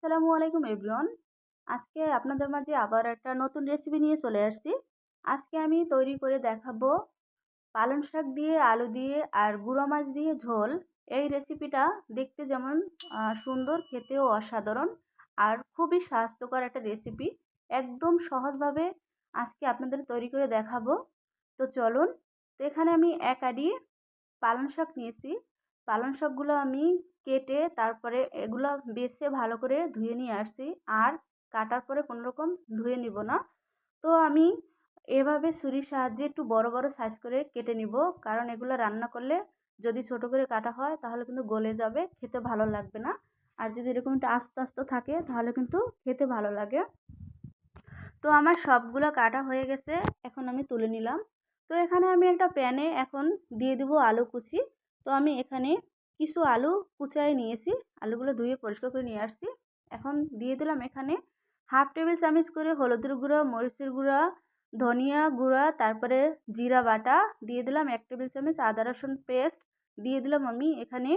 আসসালামু আলাইকুম এভরিওয়ান। আজকে আপনাদের মাঝে আবার একটা নতুন রেসিপি নিয়ে চলে আসছি। আজকে আমি তৈরি করে দেখাবো পালং শাক দিয়ে, আলু দিয়ে আর গুঁড়ো মাছ দিয়ে ঝোল। এই রেসিপিটা দেখতে যেমন সুন্দর, খেতেও অসাধারণ আর খুবই স্বাস্থ্যকর একটা রেসিপি। একদম সহজভাবে আজকে আপনাদের তৈরি করে দেখাবো। তো চলুন। তো এখানে আমি ১ আঁটি পালং শাক নিয়েছি। পালং শাকগুলো আমি কেটে তারপরে এগুলো বেছে ভালো করে ধুয়ে নিয়ে আসছি। আর কাটার পরে কোনোরকম ধুয়ে নিব না। তো আমি এভাবে ছুরির সাহায্যে একটু বড় বড় সাইজ করে কেটে নিব, কারণ এগুলো রান্না করলে যদি ছোট করে কাটা হয় তাহলে কিন্তু গলে যাবে, খেতে ভালো লাগবে না। আর যদি এরকম একটু আস্তে আস্তে থাকে তাহলে কিন্তু খেতে ভালো লাগে। তো আমার সবগুলো কাটা হয়ে গেছে, এখন আমি তুলে নিলাম। তো এখানে আমি একটা প্যানে এখন দিয়ে দিব আলু কুচি। তো আমি এখানে কিছু আলু কুচায় নিয়েছি, আলুগুলো ধুয়ে পরিষ্কার করে নিয়ে আসছি। এখন দিয়ে দিলাম এখানে হাফ টেবিল চামচ করে হলুদের গুঁড়া, মরিচের গুঁড়া, ধনিয়া গুঁড়া, তারপরে জিরা বাটা দিয়ে দিলাম 1 টেবিল চামচ, আদা রসুন পেস্ট দিয়ে দিলাম আমি এখানে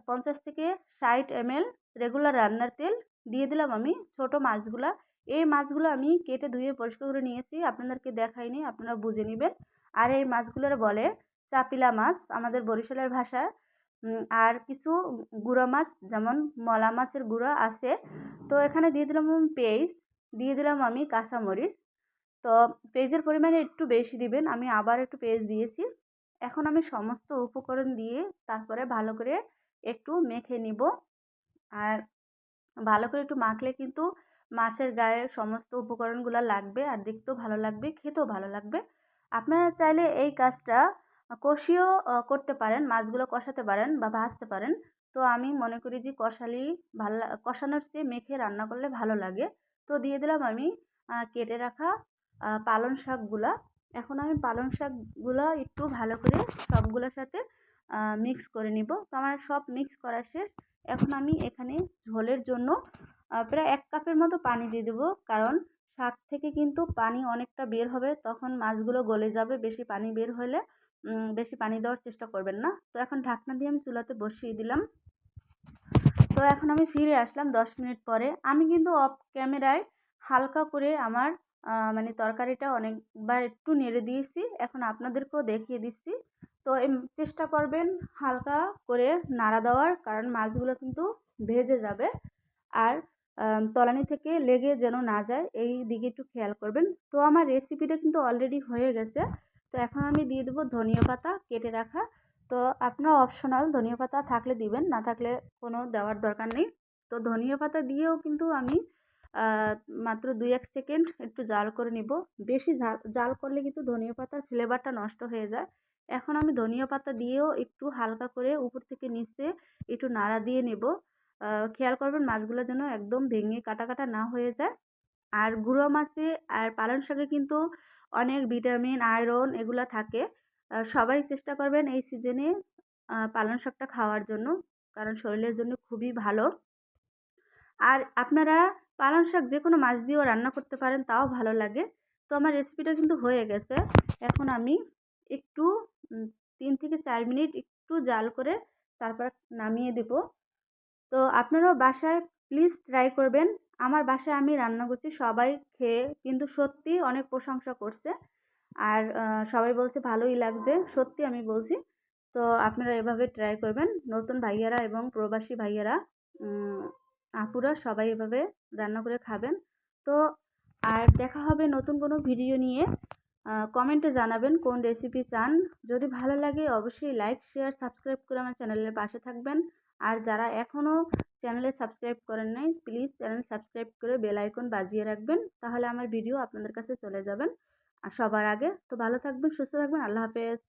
50 থেকে 60 ml রেগুলার রান্নার তেল দিয়ে দিলাম আমি ছোট মাছগুলা। এই মাছগুলো আমি কেটে ধুয়ে পরিষ্কার করে নিয়েছি, আপনাদেরকে দেখাইনি, আপনারা বুঝে নেবেন। আর এই মাছগুলোর বলে চাপিলা মাছ আমাদের বরিশালের ভাষায়। আর কিছু গুঁড়া মাছ যেমন মলা মাছের গুঁড়া আছে। তো এখানে দিয়ে দিলাম পেঁয়াজ, দিয়ে দিলাম আমি কাঁচামরিচ। তো পেঁয়াজের পরিমাণ একটু বেশি দিবেন, আমি আবার একটু পেঁয়াজ দিয়েছি। এখন আমি সমস্ত উপকরণ দিয়ে তারপরে ভালো করে একটু মেখে নিব। আর ভালো করে একটু মাখলে কিন্তু মাছের গায়ে সমস্ত উপকরণগুলো লাগবে আর দেখতেও ভালো লাগবে, খেতেও ভালো লাগবে। আপনারা চাইলে এই কাজটা কষিয়েও করতে পারেন, মাছগুলো কষাতে পারেন বা ভাজতে পারেন। তো আমি মনে করি যে কষানোর চেয়ে মেখে রান্না করলে ভালো লাগে। তো দিয়ে দিলাম আমি কেটে রাখা পালং শাকগুলা। এখন আমি পালং শাকগুলো একটু ভালো করে সবগুলোর সাথে মিক্স করে নিব। তো আমার সব মিক্স করা শেষ। এখন আমি এখানে ঝোলের জন্য প্রায় 1 কাপের মতো পানি দিয়ে দেবো, কারণ শাক থেকে কিন্তু পানি অনেকটা বের হবে, তখন মাছগুলো গলে যাবে। বেশি পানি বের হলে বেশি পানি দেওয়ার চেষ্টা করবেন না। তো এখন ঢাকনা দিয়ে আমি চুলাতে বসিয়ে দিলাম। তো এখন আমি ফিরে আসলাম 10 মিনিট পরে। আমি কিন্তু অফ ক্যামেরায় হালকা করে আমার মানে তরকারিটা অনেকবার একটু নেড়ে দিয়েছি। এখন আপনাদেরকেও দেখিয়ে দিচ্ছি। তো চেষ্টা করবেন হালকা করে নাড়া দেওয়ার, কারণ মাছগুলো কিন্তু ভেজে যাবে। আর তলানি থেকে লেগে যেন না যায়, এই দিকে একটু খেয়াল করবেন। তো আমার রেসিপিটা কিন্তু অলরেডি হয়ে গেছে। তো এখন আমি দিয়ে দেবো ধনিয়া পাতা কেটে রাখা। তো আপনার অপশনাল, ধনিয়া পাতা থাকলে দিবেন, না থাকলে কোনো দেওয়ার দরকার নেই। তো ধনিয়া পাতা দিয়েও কিন্তু আমি আহ, মাত্র 2-1 সেকেন্ড একটু জাল করে নিব। বেশি জাল করলে কিন্তু ধনিয়া পাতার ফ্লেভারটা নষ্ট হয়ে যায়। এখন আমি ধনিয়া পাতা দিয়েও একটু হালকা করে উপর থেকে নিচে একটু নাড়া দিয়ে নেব। খেয়াল করবেন মাছগুলো যেন একদম ভেঙে কাটা কাটা না হয়ে যায়। আর গুঁড়ো মাছে আর পালং শাকে কিন্তু অনেক ভিটামিন, আয়রন এগুলা থাকে। সবাই চেষ্টা করবেন এই সিজনে পালং শাকটা খাওয়ার জন্য, কারণ শরীরের জন্য খুবই ভালো। আর আপনারা পালং শাক যেকোনো মাছ দিয়েও রান্না করতে পারেন, তাও ভালো লাগে। তো আমার রেসিপিটা কিন্তু হয়ে গেছে। এখন আমি একটু 3 থেকে 4 মিনিট একটু জাল করে তারপর নামিয়ে দেব। তো আপনারাও বাসায় প্লিজ ট্রাই করবেন। আমার বাসায় আমি রান্না করছি, সবাই খেয়ে কিন্তু সত্যি অনেক প্রশংসা করছে। আর সবাই বলছে ভালোই লাগছে, সত্যি আমি বলছি। তো আপনারা এভাবে ট্রাই করবেন, নতুন ভাইয়ারা এবং প্রবাসী ভাইয়ারা, উম, আপুরা সবাই এভাবে রান্না করে খাবেন। তো আর দেখা হবে নতুন কোনো ভিডিও নিয়ে। কমেন্টে জানাবেন কোন রেসিপি চান। যদি ভালো লাগে অবশ্যই লাইক, শেয়ার, সাবস্ক্রাইব করে আমার চ্যানেলের পাশে থাকবেন। আর যারা এখনও চ্যানেলে সাবস্ক্রাইব করেন নাই, প্লিজ চ্যানেল সাবস্ক্রাইব করে বেল আইকন বাজিয়ে রাখবেন, তাহলে আমার ভিডিও আপনাদের কাছে চলে যাবেন আর সবার আগে। তো ভালো থাকবেন, সুস্থ থাকবেন, আল্লাহ হাফেজ।